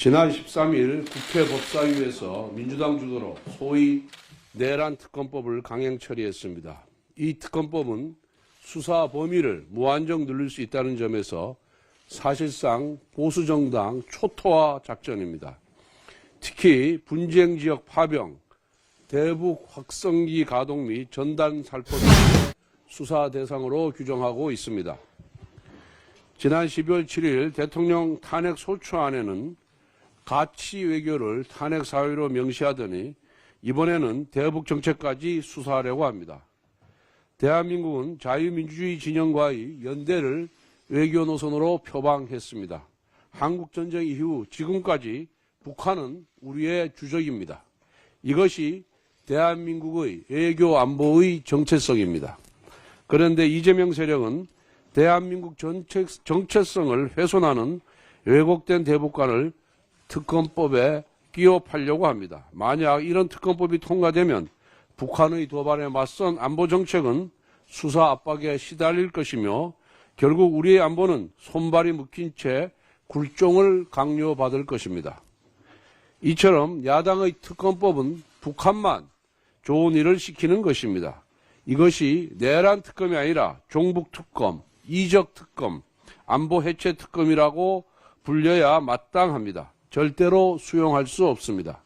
지난 13일 국회 법사위에서 민주당 주도로 소위 내란 특검법을 강행 처리했습니다. 이 특검법은 수사 범위를 무한정 늘릴 수 있다는 점에서 사실상 보수정당 초토화 작전입니다. 특히 분쟁 지역 파병, 대북 확성기 가동 및 전단 살포 등을 수사 대상으로 규정하고 있습니다. 지난 12월 7일 대통령 탄핵 소추안에는 가치 외교를 탄핵 사유로 명시하더니 이번에는 대북 정책까지 수사하려고 합니다. 대한민국은 자유민주주의 진영과의 연대를 외교 노선으로 표방했습니다. 한국전쟁 이후 지금까지 북한은 우리의 주적입니다. 이것이 대한민국의 외교 안보의 정체성입니다. 그런데 이재명 세력은 대한민국 정체성을 훼손하는 왜곡된 대북관을 특검법에 끼워 팔려고 합니다. 만약 이런 특검법이 통과되면 북한의 도발에 맞선 안보정책은 수사 압박에 시달릴 것이며 결국 우리의 안보는 손발이 묶인 채 굴종을 강요받을 것입니다. 이처럼 야당의 특검법은 북한만 좋은 일을 시키는 것입니다. 이것이 내란 특검이 아니라 종북 특검, 이적 특검, 안보 해체 특검이라고 불려야 마땅합니다. 절대로 수용할 수 없습니다.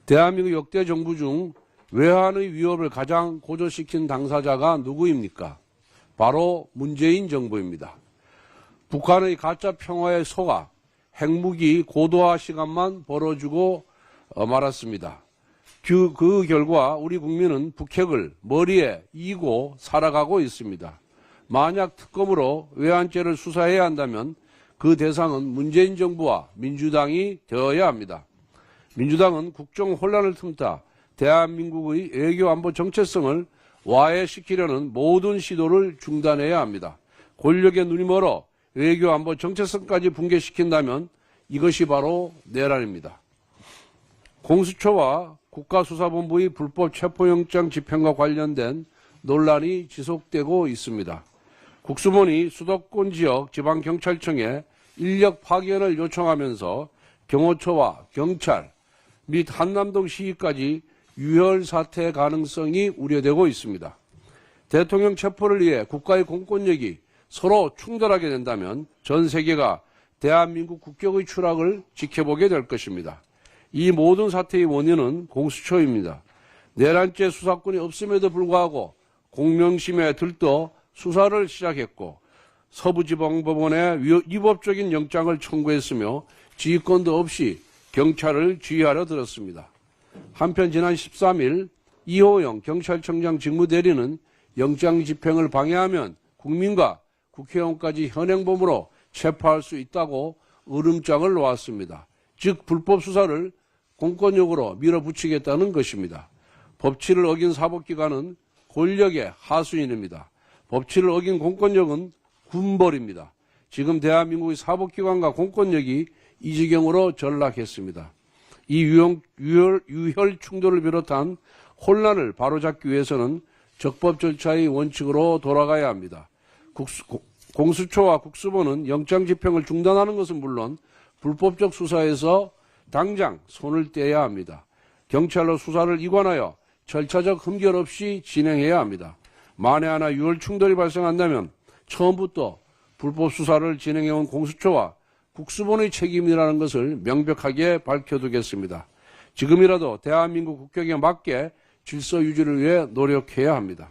대한민국 역대 정부 중 외환의 위협을 가장 고조시킨 당사자가 누구입니까? 바로 문재인 정부입니다. 북한의 가짜 평화에 속아 핵무기 고도화 시간만 벌어주고 말았습니다. 그 결과 우리 국민은 북핵을 머리에 이고 살아가고 있습니다. 만약 특검으로 외환죄를 수사해야 한다면 그 대상은 문재인 정부와 민주당이 되어야 합니다. 민주당은 국정 혼란을 틈타 대한민국의 외교 안보 정체성을 와해시키려는 모든 시도를 중단해야 합니다. 권력의 눈이 멀어 외교 안보 정체성까지 붕괴시킨다면 이것이 바로 내란입니다. 공수처와 국가수사본부의 불법 체포영장 집행과 관련된 논란이 지속되고 있습니다. 국수본이 수도권 지역 지방경찰청에 인력 파견을 요청하면서 경호처와 경찰 및 한남동 시위까지 유혈 사태 가능성이 우려되고 있습니다. 대통령 체포를 위해 국가의 공권력이 서로 충돌하게 된다면 전 세계가 대한민국 국격의 추락을 지켜보게 될 것입니다. 이 모든 사태의 원인은 공수처입니다. 내란죄 수사권이 없음에도 불구하고 공명심에 들떠 수사를 시작했고 서부지방법원에 위법적인 영장을 청구했으며 지휘권도 없이 경찰을 지휘하려 들었습니다. 한편 지난 13일 이호영 경찰청장 직무대리는 영장 집행을 방해하면 국민과 국회의원까지 현행범으로 체포할 수 있다고 으름장을 놓았습니다. 즉 불법 수사를 공권력으로 밀어붙이겠다는 것입니다. 법치를 어긴 사법기관은 권력의 하수인입니다. 법치를 어긴 공권력은 군벌입니다. 지금 대한민국의 사법기관과 공권력이 이 지경으로 전락했습니다. 이 유혈 충돌을 비롯한 혼란을 바로잡기 위해서는 적법 절차의 원칙으로 돌아가야 합니다. 공수처와 국수본은 영장 집행을 중단하는 것은 물론 불법적 수사에서 당장 손을 떼야 합니다. 경찰로 수사를 이관하여 절차적 흠결 없이 진행해야 합니다. 만에 하나 유혈 충돌이 발생한다면 처음부터 불법 수사를 진행해온 공수처와 국수본의 책임이라는 것을 명백하게 밝혀두겠습니다. 지금이라도 대한민국 국격에 맞게 질서 유지를 위해 노력해야 합니다.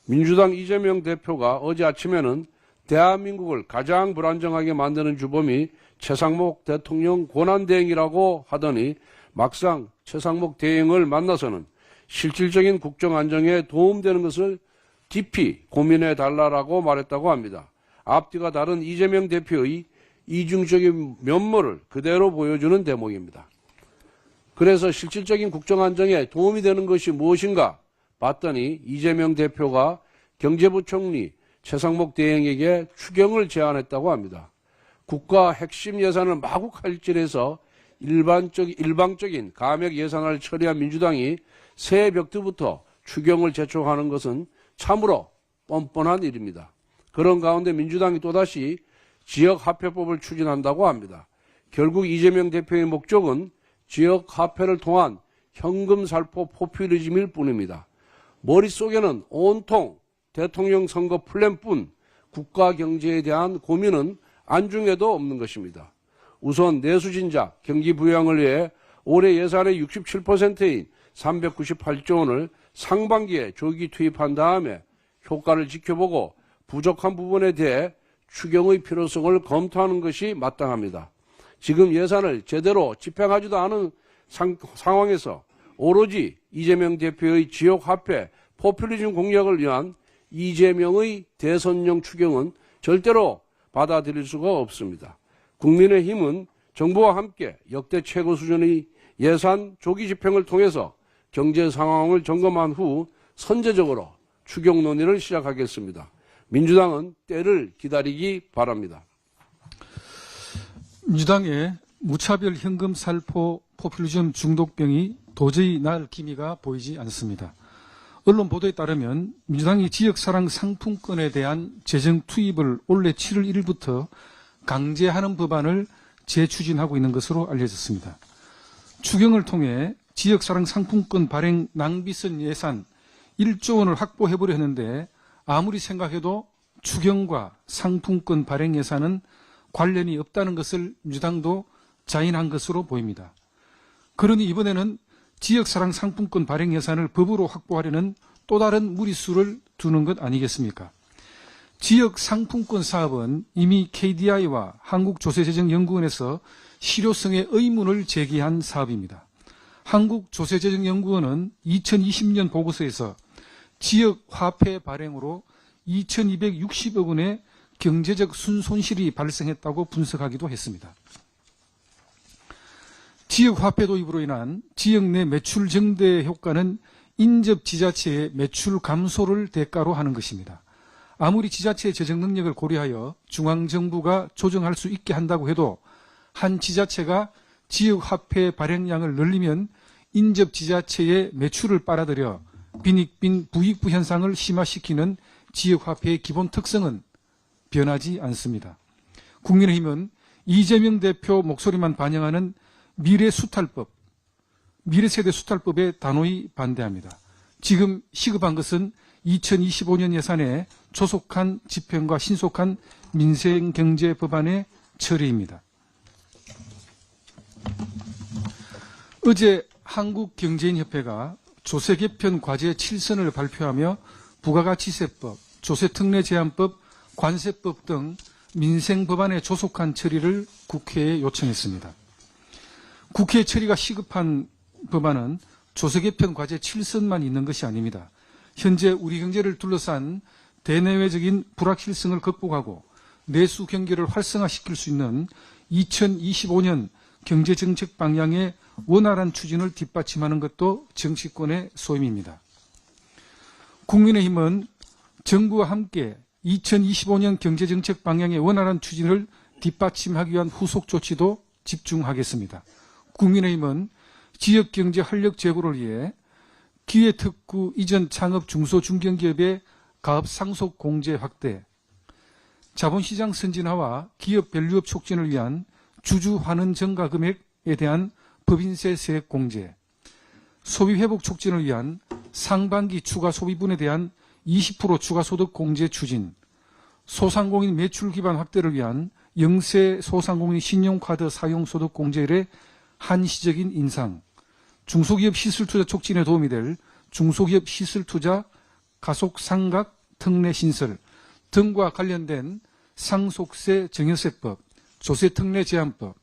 민주당 이재명 대표가 어제 아침에는 대한민국을 가장 불안정하게 만드는 주범이 최상목 대통령 권한대행이라고 하더니 막상 최상목 대행을 만나서는 실질적인 국정 안정에 도움되는 것을 깊이 고민해 달라고 말했다고 합니다. 앞뒤가 다른 이재명 대표의 이중적인 면모를 그대로 보여주는 대목입니다. 그래서 실질적인 국정 안정에 도움이 되는 것이 무엇인가 봤더니 이재명 대표가 경제부총리 최상목 대행에게 추경을 제안했다고 합니다. 국가 핵심 예산을 마구 칼질해서 일방적인 감액 예산을 처리한 민주당이 새해 벽두부터 추경을 재촉하는 것은 참으로 뻔뻔한 일입니다. 그런 가운데 민주당이 또다시 지역화폐법을 추진한다고 합니다. 결국 이재명 대표의 목적은 지역화폐를 통한 현금살포 포퓰리즘일 뿐입니다. 머릿속에는 온통 대통령 선거 플랜뿐 국가 경제에 대한 고민은 안중에도 없는 것입니다. 우선 내수진작, 경기 부양을 위해 올해 예산의 67%인 398조 원을 상반기에 조기 투입한 다음에 효과를 지켜보고 부족한 부분에 대해 추경의 필요성을 검토하는 것이 마땅합니다. 지금 예산을 제대로 집행하지도 않은 상황에서 오로지 이재명 대표의 지역화폐 포퓰리즘 공략을 위한 이재명의 대선용 추경은 절대로 받아들일 수가 없습니다. 국민의힘은 정부와 함께 역대 최고 수준의 예산 조기 집행을 통해서 경제 상황을 점검한 후 선제적으로 추경 논의를 시작하겠습니다. 민주당은 때를 기다리기 바랍니다. 민주당의 무차별 현금 살포 포퓰리즘 중독병이 도저히 날 기미가 보이지 않습니다. 언론 보도에 따르면 민주당이 지역사랑 상품권에 대한 재정 투입을 올해 7월 1일부터 강제하는 법안을 재추진하고 있는 것으로 알려졌습니다. 추경을 통해 지역사랑 상품권 발행 낭비성 예산 1조 원을 확보해보려 했는데 아무리 생각해도 추경과 상품권 발행 예산은 관련이 없다는 것을 민주당도 자인한 것으로 보입니다. 그러니 이번에는 지역사랑 상품권 발행 예산을 법으로 확보하려는 또 다른 무리수를 두는 것 아니겠습니까? 지역 상품권 사업은 이미 KDI와 한국조세재정연구원에서 실효성의 의문을 제기한 사업입니다. 한국조세재정연구원은 2020년 보고서에서 지역 화폐 발행으로 2260억 원의 경제적 순손실이 발생했다고 분석하기도 했습니다. 지역화폐 도입으로 인한 지역 내 매출 증대 효과는 인접 지자체의 매출 감소를 대가로 하는 것입니다. 아무리 지자체의 재정 능력을 고려하여 중앙정부가 조정할 수 있게 한다고 해도 한 지자체가 지역화폐 발행량을 늘리면 인접 지자체의 매출을 빨아들여 빈익빈 부익부 현상을 심화시키는 지역화폐의 기본 특성은 변하지 않습니다. 국민의힘은 이재명 대표 목소리만 반영하는 미래세대 수탈법에 단호히 반대합니다. 지금 시급한 것은 2025년 예산에 조속한 집행과 신속한 민생경제 법안의 처리입니다. 어제 한국경제인협회가 조세 개편 과제 7선을 발표하며 부가가치세법, 조세특례 제한법, 관세법 등 민생 법안의 조속한 처리를 국회에 요청했습니다. 국회 처리가 시급한 법안은 조세 개편 과제 7선만 있는 것이 아닙니다. 현재 우리 경제를 둘러싼 대내외적인 불확실성을 극복하고 내수 경기를 활성화시킬 수 있는 2025년 경제정책 방향의 원활한 추진을 뒷받침하는 것도 정치권의 소임입니다. 국민의힘은 정부와 함께 2025년 경제정책 방향의 원활한 추진을 뒷받침하기 위한 후속 조치도 집중하겠습니다. 국민의힘은 지역경제 활력 제고를 위해 기회특구 이전 창업 중소중견기업의 가업 상속 공제 확대, 자본시장 선진화와 기업 밸류업 촉진을 위한 주주 환원 증가 금액에 대한 법인세 세액 공제, 소비 회복 촉진을 위한 상반기 추가 소비분에 대한 20% 추가 소득 공제 추진, 소상공인 매출 기반 확대를 위한 영세 소상공인 신용카드 사용 소득 공제율의 한시적인 인상, 중소기업 시설투자 촉진에 도움이 될 중소기업 시설투자 가속 상각 특례 신설 등과 관련된 상속세 증여세법, 조세특례 제한법,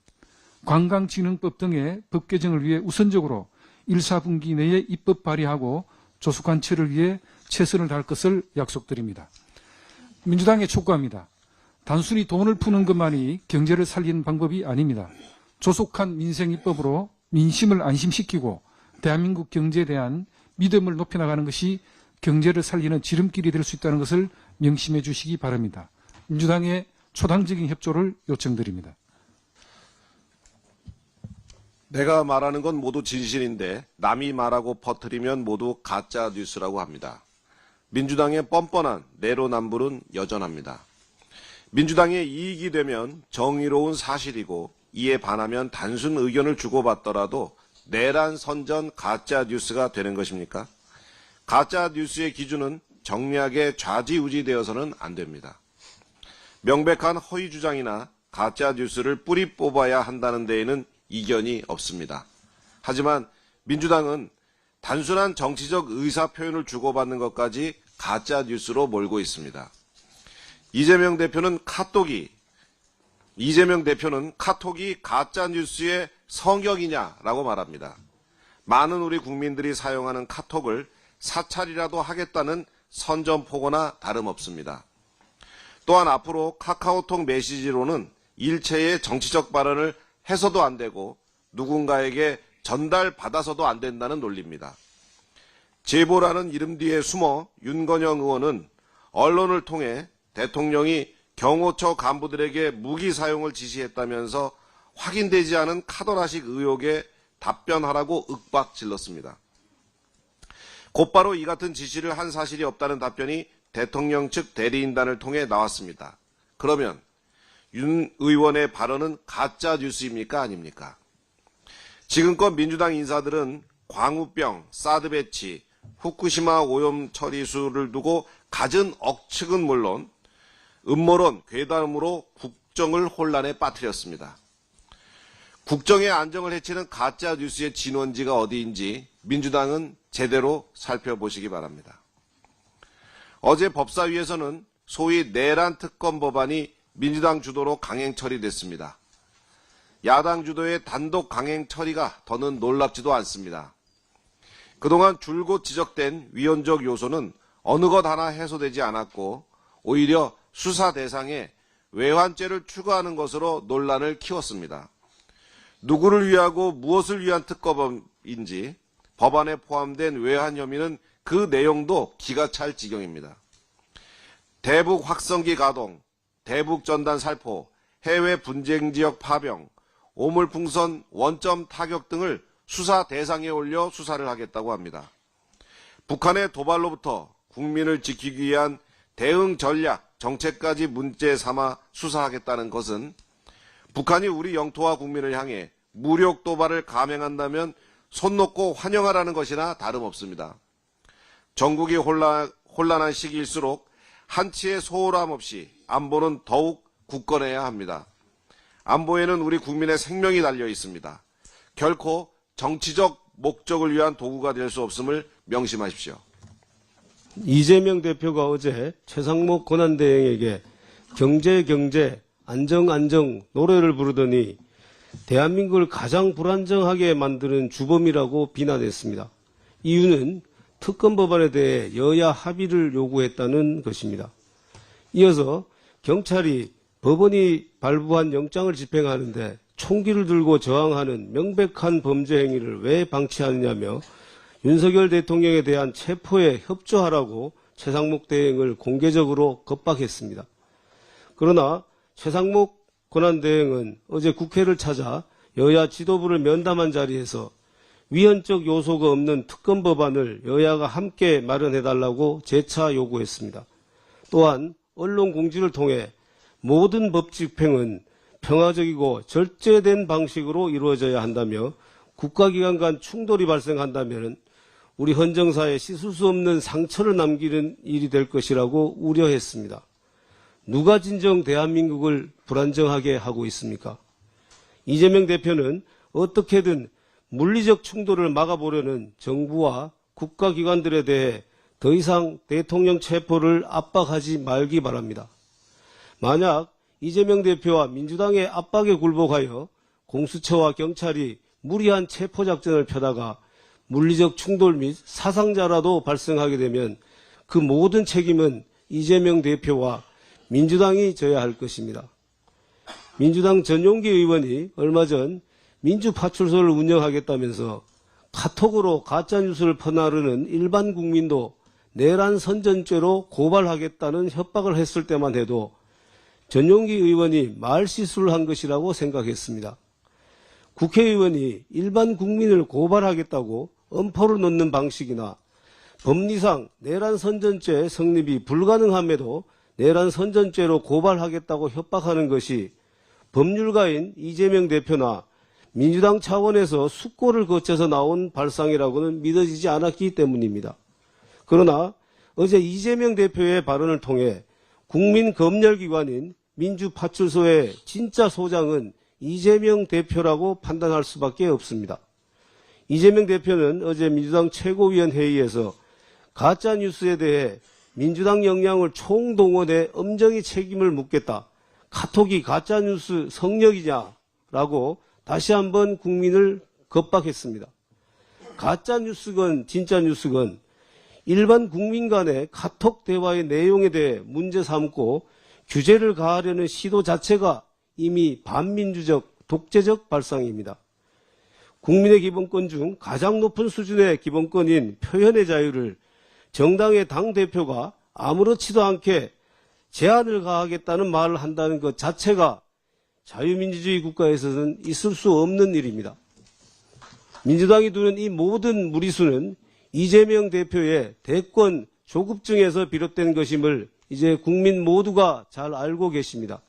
관광진흥법 등의 법 개정을 위해 우선적으로 1, 4분기 내에 입법 발의하고 조속한 처리를 위해 최선을 다할 것을 약속드립니다. 민주당에 촉구합니다. 단순히 돈을 푸는 것만이 경제를 살리는 방법이 아닙니다. 조속한 민생 입법으로 민심을 안심시키고 대한민국 경제에 대한 믿음을 높여나가는 것이 경제를 살리는 지름길이 될 수 있다는 것을 명심해 주시기 바랍니다. 민주당의 초당적인 협조를 요청드립니다. 내가 말하는 건 모두 진실인데 남이 말하고 퍼뜨리면 모두 가짜 뉴스라고 합니다. 민주당의 뻔뻔한 내로남불은 여전합니다. 민주당의 이익이 되면 정의로운 사실이고 이에 반하면 단순 의견을 주고받더라도 내란 선전 가짜 뉴스가 되는 것입니까? 가짜 뉴스의 기준은 정략에 좌지우지되어서는 안 됩니다. 명백한 허위 주장이나 가짜 뉴스를 뿌리 뽑아야 한다는 데에는 이견이 없습니다. 하지만 민주당은 단순한 정치적 의사 표현을 주고받는 것까지 가짜 뉴스로 몰고 있습니다. 이재명 대표는 카톡이 가짜 뉴스의 성역이냐라고 말합니다. 많은 우리 국민들이 사용하는 카톡을 사찰이라도 하겠다는 선전포고나 다름없습니다. 또한 앞으로 카카오톡 메시지로는 일체의 정치적 발언을 해서도 안 되고 누군가에게 전달받아서도 안 된다는 논리입니다. 제보라는 이름 뒤에 숨어 윤건영 의원은 언론을 통해 대통령이 경호처 간부들에게 무기 사용을 지시했다면서 확인되지 않은 카더라식 의혹에 답변하라고 윽박질렀습니다. 곧바로 이 같은 지시를 한 사실이 없다는 답변이 대통령 측 대리인단을 통해 나왔습니다. 그러면 윤 의원의 발언은 가짜 뉴스입니까? 아닙니까? 지금껏 민주당 인사들은 광우병, 사드 배치, 후쿠시마 오염 처리수를 두고 갖은 억측은 물론 음모론, 괴담으로 국정을 혼란에 빠뜨렸습니다. 국정의 안정을 해치는 가짜 뉴스의 진원지가 어디인지 민주당은 제대로 살펴보시기 바랍니다. 어제 법사위에서는 소위 내란 특검 법안이 민주당 주도로 강행 처리됐습니다. 야당 주도의 단독 강행 처리가 더는 놀랍지도 않습니다. 그동안 줄곧 지적된 위헌적 요소는 어느 것 하나 해소되지 않았고 오히려 수사 대상에 외환죄를 추가하는 것으로 논란을 키웠습니다. 누구를 위하고 무엇을 위한 특검인지 법안에 포함된 외환 혐의는 그 내용도 기가 찰 지경입니다. 대북 확성기 가동, 대북 전단 살포, 해외 분쟁 지역 파병, 오물풍선 원점 타격 등을 수사 대상에 올려 수사를 하겠다고 합니다. 북한의 도발로부터 국민을 지키기 위한 대응 전략, 정책까지 문제 삼아 수사하겠다는 것은 북한이 우리 영토와 국민을 향해 무력 도발을 감행한다면 손 놓고 환영하라는 것이나 다름없습니다. 전국이 혼란한 시기일수록 한치의 소홀함 없이 안보는 더욱 굳건해야 합니다. 안보에는 우리 국민의 생명이 달려 있습니다. 결코 정치적 목적을 위한 도구가 될 수 없음을 명심하십시오. 이재명 대표가 어제 최상목 권한대행에게 경제, 안정 노래를 부르더니 대한민국을 가장 불안정하게 만드는 주범이라고 비난했습니다. 이유는 특검 법안에 대해 여야 합의를 요구했다는 것입니다. 이어서 경찰이 법원이 발부한 영장을 집행하는데 총기를 들고 저항하는 명백한 범죄 행위를 왜 방치하느냐며 윤석열 대통령에 대한 체포에 협조하라고 최상목 대행을 공개적으로 겁박했습니다. 그러나 최상목 권한대행은 어제 국회를 찾아 여야 지도부를 면담한 자리에서 위헌적 요소가 없는 특검 법안을 여야가 함께 마련해달라고 재차 요구했습니다. 또한 언론 공지를 통해 모든 법 집행은 평화적이고 절제된 방식으로 이루어져야 한다며 국가기관 간 충돌이 발생한다면 우리 헌정사에 씻을 수 없는 상처를 남기는 일이 될 것이라고 우려했습니다. 누가 진정 대한민국을 불안정하게 하고 있습니까? 이재명 대표는 어떻게든 물리적 충돌을 막아보려는 정부와 국가기관들에 대해 더 이상 대통령 체포를 압박하지 말기 바랍니다. 만약 이재명 대표와 민주당의 압박에 굴복하여 공수처와 경찰이 무리한 체포작전을 펴다가 물리적 충돌 및 사상자라도 발생하게 되면 그 모든 책임은 이재명 대표와 민주당이 져야 할 것입니다. 민주당 전용기 의원이 얼마 전 민주파출소를 운영하겠다면서 카톡으로 가짜뉴스를 퍼나르는 일반 국민도 내란 선전죄로 고발하겠다는 협박을 했을 때만 해도 전용기 의원이 말실수를 한 것이라고 생각했습니다. 국회의원이 일반 국민을 고발하겠다고 엄포를 놓는 방식이나 법리상 내란 선전죄 성립이 불가능함에도 내란 선전죄로 고발하겠다고 협박하는 것이 법률가인 이재명 대표나 민주당 차원에서 숙고를 거쳐서 나온 발상이라고는 믿어지지 않았기 때문입니다. 그러나 어제 이재명 대표의 발언을 통해 국민검열기관인 민주파출소의 진짜 소장은 이재명 대표라고 판단할 수밖에 없습니다. 이재명 대표는 어제 민주당 최고위원 회의에서 가짜뉴스에 대해 민주당 역량을 총동원해 엄정히 책임을 묻겠다. 카톡이 가짜뉴스 성역이냐라고 다시 한번 국민을 겁박했습니다. 가짜뉴스건 진짜뉴스건 일반 국민 간의 카톡 대화의 내용에 대해 문제 삼고 규제를 가하려는 시도 자체가 이미 반민주적, 독재적 발상입니다. 국민의 기본권 중 가장 높은 수준의 기본권인 표현의 자유를 정당의 당대표가 아무렇지도 않게 제한을 가하겠다는 말을 한다는 것 자체가 자유민주주의 국가에서는 있을 수 없는 일입니다. 민주당이 두는 이 모든 무리수는 이재명 대표의 대권 조급증에서 비롯된 것임을 이제 국민 모두가 잘 알고 계십니다.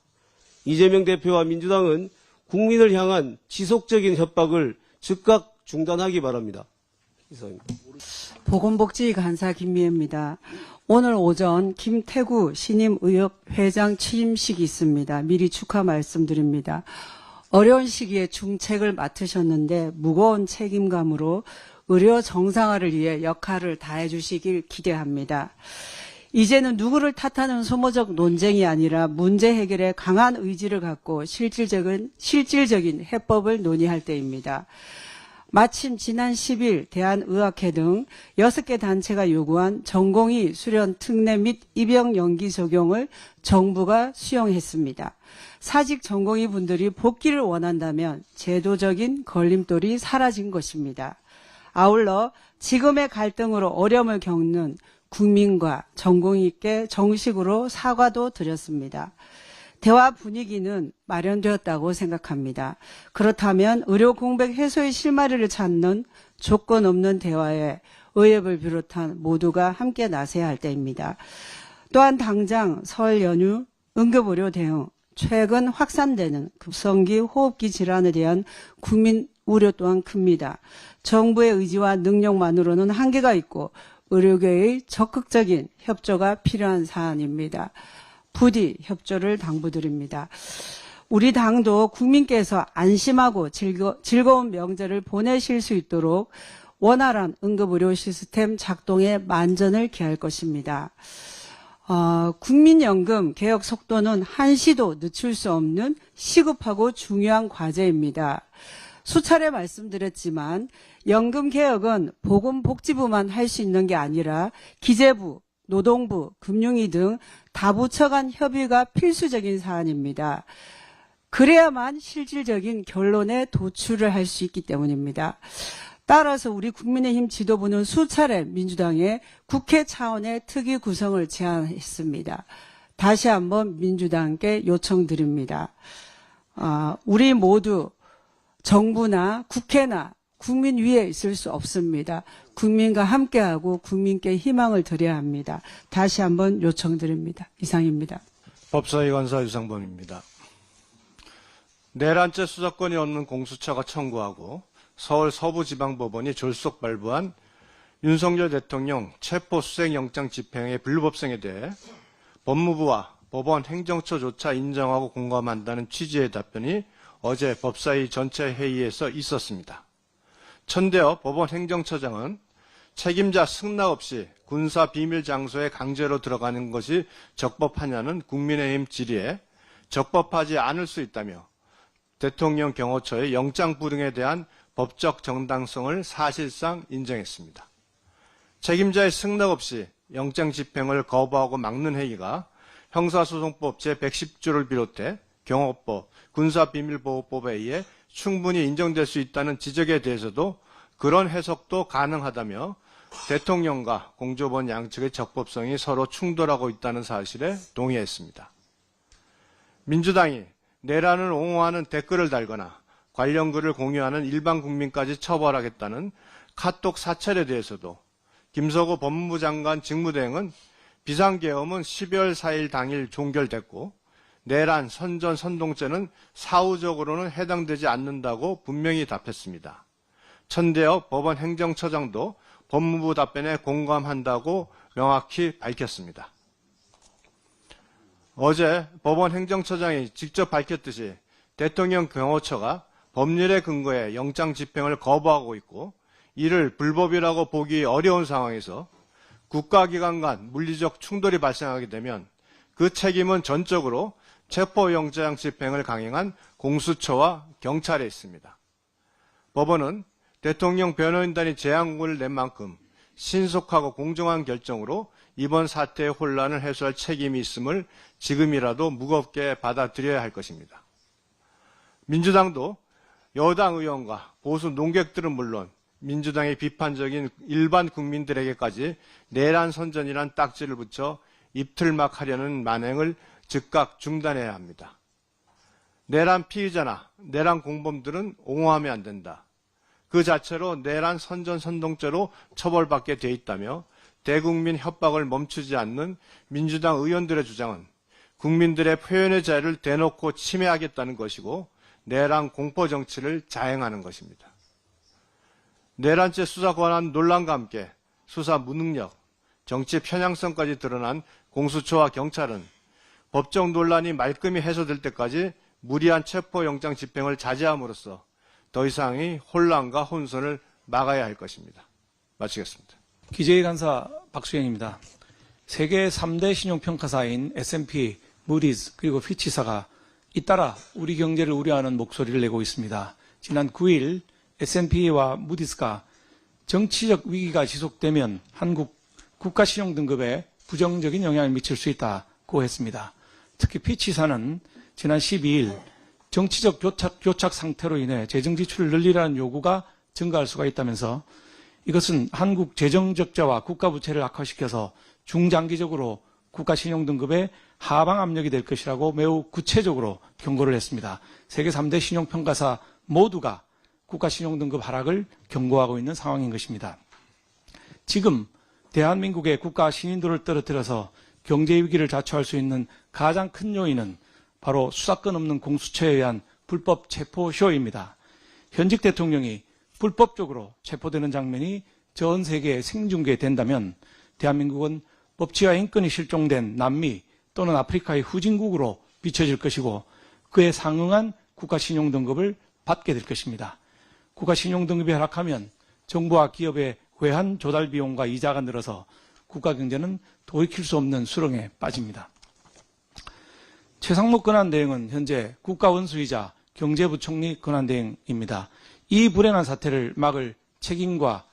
이재명 대표와 민주당은 국민을 향한 지속적인 협박을 즉각 중단하기 바랍니다. 이상입니다. 보건복지간사 김미애입니다. 오늘 오전 김태구 신임 의협 회장 취임식이 있습니다. 미리 축하 말씀드립니다. 어려운 시기에 중책을 맡으셨는데 무거운 책임감으로 의료 정상화를 위해 역할을 다해 주시길 기대합니다. 이제는 누구를 탓하는 소모적 논쟁이 아니라 문제 해결에 강한 의지를 갖고 실질적인 해법을 논의할 때입니다. 마침 지난 10일 대한의학회 등 6개 단체가 요구한 전공의 수련 특례 및 입영 연기 적용을 정부가 수용했습니다. 사직 전공의 분들이 복귀를 원한다면 제도적인 걸림돌이 사라진 것입니다. 아울러 지금의 갈등으로 어려움을 겪는 국민과 전공의께 정식으로 사과도 드렸습니다. 대화 분위기는 마련되었다고 생각합니다. 그렇다면 의료 공백 해소의 실마리를 찾는 조건 없는 대화에 의협을 비롯한 모두가 함께 나서야 할 때입니다. 또한 당장 설 연휴 응급의료 대응, 최근 확산되는 급성기 호흡기 질환에 대한 국민 우려 또한 큽니다. 정부의 의지와 능력만으로는 한계가 있고 의료계의 적극적인 협조가 필요한 사안입니다. 부디 협조를 당부드립니다. 우리 당도 국민께서 안심하고 즐거운 명절을 보내실 수 있도록 원활한 응급의료 시스템 작동에 만전을 기할 것입니다. 국민연금 개혁 속도는 한시도 늦출 수 없는 시급하고 중요한 과제입니다. 수차례 말씀드렸지만 연금 개혁은 보건복지부만 할 수 있는 게 아니라 기재부, 노동부, 금융위 등 다부처 간 협의가 필수적인 사안입니다. 그래야만 실질적인 결론에 도출을 할 수 있기 때문입니다. 따라서 우리 국민의힘 지도부는 수차례 민주당에 국회 차원의 특위 구성을 제안했습니다. 다시 한번 민주당께 요청드립니다. 우리 모두 정부나 국회나 국민 위에 있을 수 없습니다. 국민과 함께하고 국민께 희망을 드려야 합니다. 다시 한번 요청드립니다. 이상입니다. 법사위 관사 유상범입니다. 내란죄 수사권이 없는 공수처가 청구하고 서울 서부지방법원이 졸속 발부한 윤석열 대통령 체포수색영장 집행의 불법성에 대해 법무부와 법원 행정처조차 인정하고 공감한다는 취지의 답변이 어제 법사위 전체 회의에서 있었습니다. 천대엽 법원 행정처장은 책임자 승낙 없이 군사 비밀 장소에 강제로 들어가는 것이 적법하냐는 국민의힘 질의에 적법하지 않을 수 있다며 대통령 경호처의 영장 불응에 대한 법적 정당성을 사실상 인정했습니다. 책임자의 승낙 없이 영장 집행을 거부하고 막는 행위가 형사소송법 제110조를 비롯해 경호법, 군사비밀보호법에 의해 충분히 인정될 수 있다는 지적에 대해서도 그런 해석도 가능하다며 대통령과 공조본 양측의 적법성이 서로 충돌하고 있다는 사실에 동의했습니다. 민주당이 내란을 옹호하는 댓글을 달거나 관련 글을 공유하는 일반 국민까지 처벌하겠다는 카톡 사찰에 대해서도 김석호 법무부 장관 직무대행은 비상계엄은 12월 4일 당일 종결됐고 내란, 선전, 선동죄는 사후적으로는 해당되지 않는다고 분명히 답했습니다. 천대엽 법원 행정처장도 법무부 답변에 공감한다고 명확히 밝혔습니다. 어제 법원 행정처장이 직접 밝혔듯이 대통령 경호처가 법률에 근거해 영장 집행을 거부하고 있고 이를 불법이라고 보기 어려운 상황에서 국가기관 간 물리적 충돌이 발생하게 되면 그 책임은 전적으로 체포영장 집행을 강행한 공수처와 경찰에 있습니다. 법원은 대통령 변호인단이 재앙을 낸 만큼 신속하고 공정한 결정으로 이번 사태의 혼란을 해소할 책임이 있음을 지금이라도 무겁게 받아들여야 할 것입니다. 민주당도 여당 의원과 보수 논객들은 물론 민주당의 비판적인 일반 국민들에게까지 내란 선전이란 딱지를 붙여 입틀막 하려는 만행을 즉각 중단해야 합니다. 내란 피의자나 내란 공범들은 옹호하면 안 된다. 그 자체로 내란 선전 선동죄로 처벌받게 돼 있다며 대국민 협박을 멈추지 않는 민주당 의원들의 주장은 국민들의 표현의 자유를 대놓고 침해하겠다는 것이고 내란 공포 정치를 자행하는 것입니다. 내란죄 수사 권한 논란과 함께 수사 무능력, 정치 편향성까지 드러난 공수처와 경찰은 법적 논란이 말끔히 해소될 때까지 무리한 체포영장 집행을 자제함으로써 더 이상의 혼란과 혼선을 막아야 할 것입니다. 마치겠습니다. 기재위 간사 박수영입니다. 세계 3대 신용평가사인 S&P, 무디즈 그리고 피치사가 잇따라 우리 경제를 우려하는 목소리를 내고 있습니다. 지난 9일 S&P와 무디스가 정치적 위기가 지속되면 한국 국가신용등급에 부정적인 영향을 미칠 수 있다고 했습니다. 특히 피치사는 지난 12일 정치적 교착 상태로 인해 재정 지출을 늘리라는 요구가 증가할 수가 있다면서 이것은 한국 재정 적자와 국가 부채를 악화시켜서 중장기적으로 국가 신용 등급의 하방 압력이 될 것이라고 매우 구체적으로 경고를 했습니다. 세계 3대 신용 평가사 모두가 국가 신용 등급 하락을 경고하고 있는 상황인 것입니다. 지금 대한민국의 국가 신인도를 떨어뜨려서 경제 위기를 자초할 수 있는 가장 큰 요인은 바로 수사권 없는 공수처에 의한 불법 체포쇼입니다. 현직 대통령이 불법적으로 체포되는 장면이 전 세계에 생중계된다면 대한민국은 법치와 인권이 실종된 남미 또는 아프리카의 후진국으로 비춰질 것이고 그에 상응한 국가신용등급을 받게 될 것입니다. 국가신용등급이 하락하면 정부와 기업의 외환 조달 비용과 이자가 늘어서 국가 경제는 돌이킬 수 없는 수렁에 빠집니다. 최상목 권한대행은 현재 국가원수이자 경제부총리 권한대행입니다. 이 불행한 사태를 막을 책임과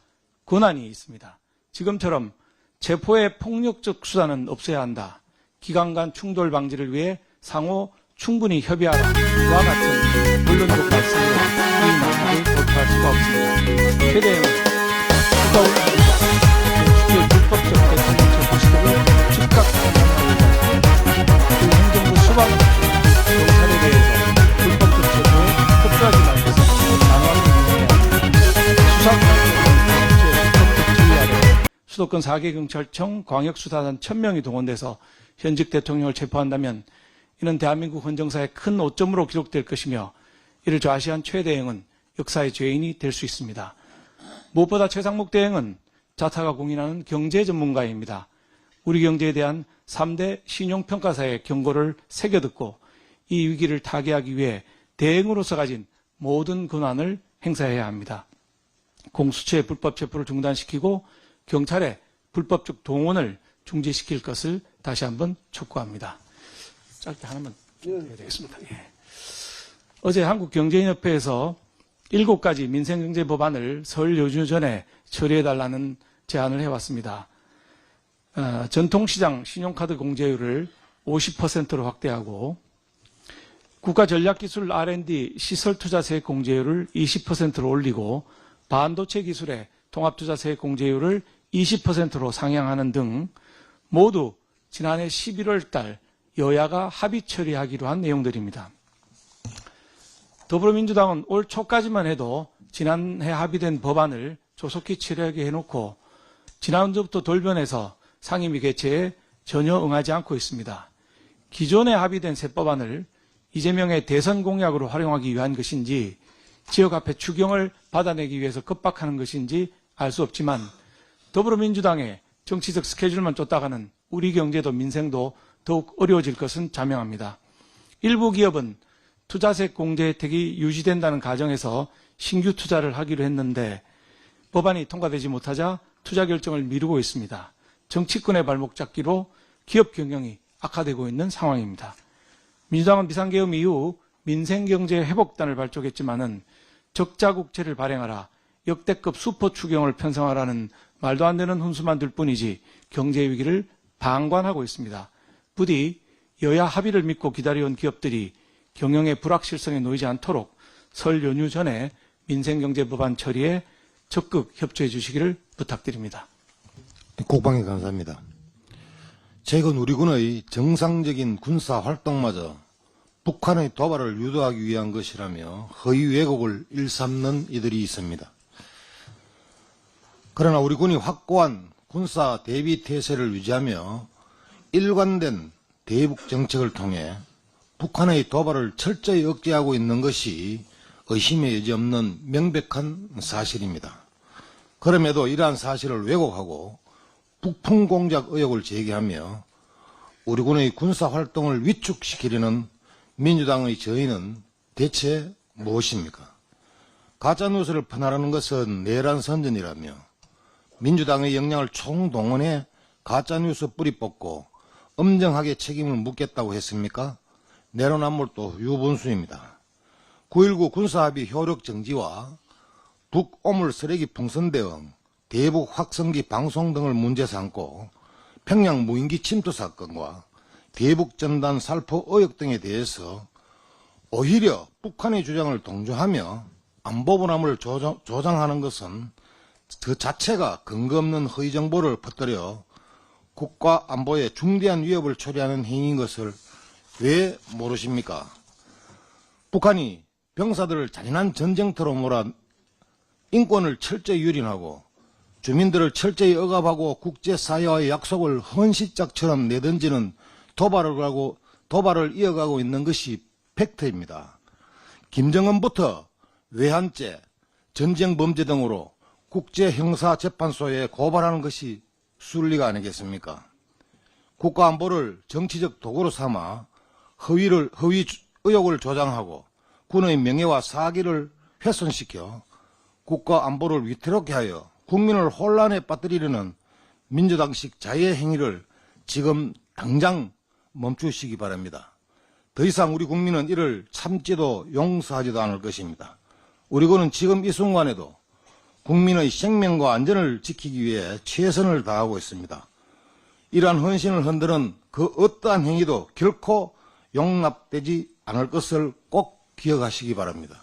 권한이 있습니다. 지금처럼 체포의 폭력적 수단은 없어야 한다. 기관 간 충돌 방지를 위해 상호 충분히 협의하라와 같은 물론적 말씀으로 이 난국을 돌파할 수가 없습니다. 최 대행은 국가원수이자 불법적 대통령 체포 시도를 즉각 그 행정부 수반 경찰에 대해서 불법적 체포에 협조하지 말고서 단호하게 수사권의 수도권 4개 경찰청 광역수사단 1000명이 동원돼서 현직 대통령을 체포한다면 이는 대한민국 헌정사의 큰 오점으로 기록될 것이며 이를 좌시한 최 대행은 역사의 죄인이 될 수 있습니다. 무엇보다 최상목 대행은 자타가 공인하는 경제 전문가입니다. 우리 경제에 대한 3대 신용평가사의 경고를 새겨듣고 이 위기를 타개하기 위해 대행으로서 가진 모든 권한을 행사해야 합니다. 공수처의 불법 체포를 중단시키고 경찰의 불법적 동원을 중지시킬 것을 다시 한번 촉구합니다. 짧게 하나만 해야 되겠습니다. 예. 어제 한국경제인협회에서 7가지 민생경제 법안을 설 연휴 전에 처리해달라는 제안을 해왔습니다. 전통시장 신용카드 공제율을 50%로 확대하고 국가전략기술 R&D 시설투자세액 공제율을 20%로 올리고 반도체 기술의 통합투자세액 공제율을 20%로 상향하는 등 모두 지난해 11월 달 여야가 합의 처리하기로 한 내용들입니다. 더불어민주당은 올 초까지만 해도 지난해 합의된 법안을 조속히 처리하게 해놓고 지난주부터 돌변해서 상임위 개최에 전혀 응하지 않고 있습니다. 기존에 합의된 세법안을 이재명의 대선 공약으로 활용하기 위한 것인지 지역 화폐 추경을 받아내기 위해서 급박하는 것인지 알 수 없지만 더불어민주당의 정치적 스케줄만 쫓다가는 우리 경제도 민생도 더욱 어려워질 것은 자명합니다. 일부 기업은 투자세 공제 혜택이 유지된다는 가정에서 신규 투자를 하기로 했는데 법안이 통과되지 못하자 투자 결정을 미루고 있습니다. 정치권의 발목 잡기로 기업 경영이 악화되고 있는 상황입니다. 민주당은 비상계엄 이후 민생경제 회복단을 발족했지만은 적자 국채를 발행하라, 역대급 슈퍼 추경을 편성하라는 말도 안 되는 훈수만 들 뿐이지 경제 위기를 방관하고 있습니다. 부디 여야 합의를 믿고 기다려온 기업들이 경영의 불확실성에 놓이지 않도록 설 연휴 전에 민생경제법안 처리에 적극 협조해 주시기를 부탁드립니다. 국방위 감사합니다. 최근 우리 군의 정상적인 군사 활동마저 북한의 도발을 유도하기 위한 것이라며 허위 왜곡을 일삼는 이들이 있습니다. 그러나 우리 군이 확고한 군사 대비 태세를 유지하며 일관된 대북 정책을 통해 북한의 도발을 철저히 억제하고 있는 것이 의심의 여지 없는 명백한 사실입니다. 그럼에도 이러한 사실을 왜곡하고 북풍 공작 의혹을 제기하며 우리 군의 군사 활동을 위축시키려는 민주당의 저희는 대체 무엇입니까? 가짜뉴스를 퍼나르는 것은 내란 선전이라며 민주당의 역량을 총동원해 가짜뉴스 뿌리 뽑고 엄정하게 책임을 묻겠다고 했습니까? 내로남불도 유분수입니다. 9.19 군사합의 효력 정지와 북오물 쓰레기 풍선 대응, 대북 확성기 방송 등을 문제 삼고 평양 무인기 침투 사건과 대북 전단 살포 의혹 등에 대해서 오히려 북한의 주장을 동조하며 안보분함을 조장하는 것은 그 자체가 근거 없는 허위 정보를 퍼뜨려 국가 안보에 중대한 위협을 초래하는 행위인 것을 왜 모르십니까? 북한이 병사들을 잔인한 전쟁터로 몰아 인권을 철저히 유린하고 주민들을 철저히 억압하고 국제사회와의 약속을 헌시짝처럼 내던지는 도발을 이어가고 있는 것이 팩트입니다. 김정은부터 외환죄, 전쟁범죄 등으로 국제형사재판소에 고발하는 것이 순리가 아니겠습니까? 국가안보를 정치적 도구로 삼아 허위 의혹을 조장하고 군의 명예와 사기를 훼손시켜 국가안보를 위태롭게 하여 국민을 혼란에 빠뜨리려는 민주당식 자해 행위를 지금 당장 멈추시기 바랍니다. 더 이상 우리 국민은 이를 참지도 용서하지도 않을 것입니다. 우리 군은 지금 이 순간에도 국민의 생명과 안전을 지키기 위해 최선을 다하고 있습니다. 이러한 헌신을 흔드는 그 어떠한 행위도 결코 용납되지 않을 것을 꼭 기억하시기 바랍니다.